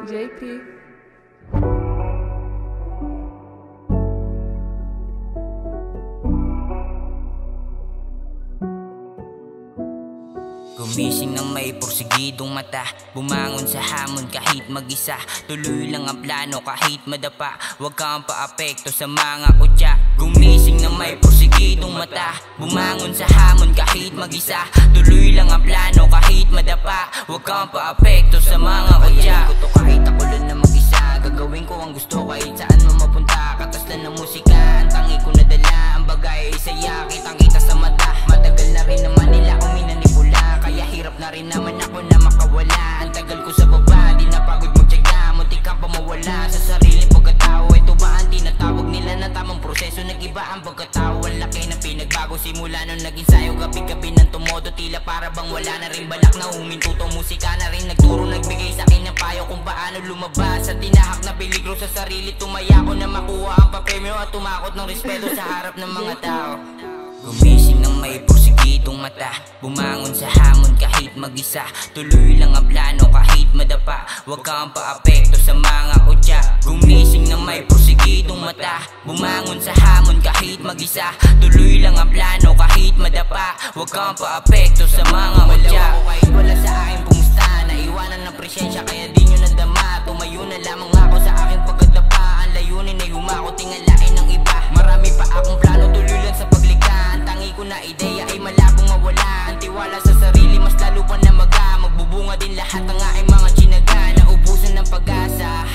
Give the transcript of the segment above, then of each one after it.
JP. Gumising ng may porsigidong mata, bumangon sa hamon kahit mag-isa. Tuloy lang ang plano kahit madapa, huwag kang paapekto sa mga kutya. Gumising ng may porsigidong mata, bumangon sa hamon kahit mag-isa. Tuloy lang ang plano kahit madapa, huwag kang paapekto sa mga kutya. Ko to kahit ako lang na mag-isa, gagawin ko ang gusto kahit saan mo mapunta. Kataslan ng musika, ang tangi ko nadala, ang bagay ay saya, kitang-kita sa mata. Matagal na rin naman nila kung minanipula, kaya hirap na rin naman ako na makawala. Ang tagal ko sa baba, di na pagod magtyaga, muntik kang pamawala sa sarili pagkatao. Ito ba ang tinatawag nila na tamang proseso? Nag-iba ang pagkatao, ang laki na pinagbago simula nung naging sayo. Gabi-gabi ng tumodo, tila para bang wala na rin balak na huminto to. Musika na rin nagturo, nagbigay sa akin ng payo kung paano lumabas sa tinahak na peligro sa sarili. Tumaya ko na makuha ang papremyo at tumakot ng respeto sa harap ng mga tao. Gumising ng may porsigidong mata, bumangon sa hamon kahit mag-isa. Tuloy lang ang plano kahit madapa, huwag kang paapekto sa mga kutya. Gumising ng may porsigidong mata, bumangon sa hamon kahit mag-isa. Tuloy lang ang plano kahit madapa, huwag kang paapekto sa mga kutya. Ako kahit wala sa aking pumusta, naiwanan ng presensya kaya di nyo nadama. Tumayo na lamang ako sa aking pagkadapa, ang layunin ay humako tingalain ng iba. Marami pa akong plano, tuloy lang sa paglikha. Ang tangi ko na ideya ay malabong mawala. Ang tiwala sa sarili mas lalo pa na magbubunga din lahat ng aking mga tsinaga. Naubusan ng pag-asa,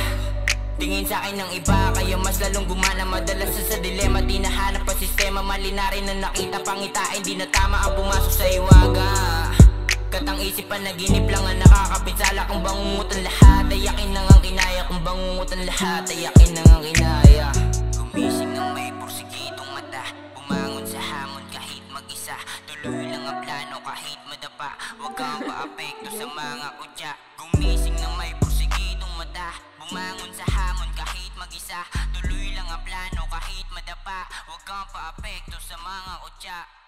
tingin sa akin ng iba, kaya mas lalong gumana. Madalas sa dilema, di nahanap ang sistema. Mali na rin na nakita, pangitain di na tama ang pumasok sa iwaga. Katang isip pa naginip lang ang nakakapinsala. Kung bangungutan lahat ay yakin nang ang kinaya. Kung bangungutan lahat ay yakin nang ang kinaya. Gumising ng may porsigidong mata, bumangon sa hamon kahit mag-isa. Tuloy lang ang plano kahit madapa, huwag kang paapekto sa mga kutya. Gumising ng may porsigidong mata, bumangon sa hamon kahit mag-isa. Tuloy lang ang plano kahit madapa, huwag kang paapekto sa mga kutya.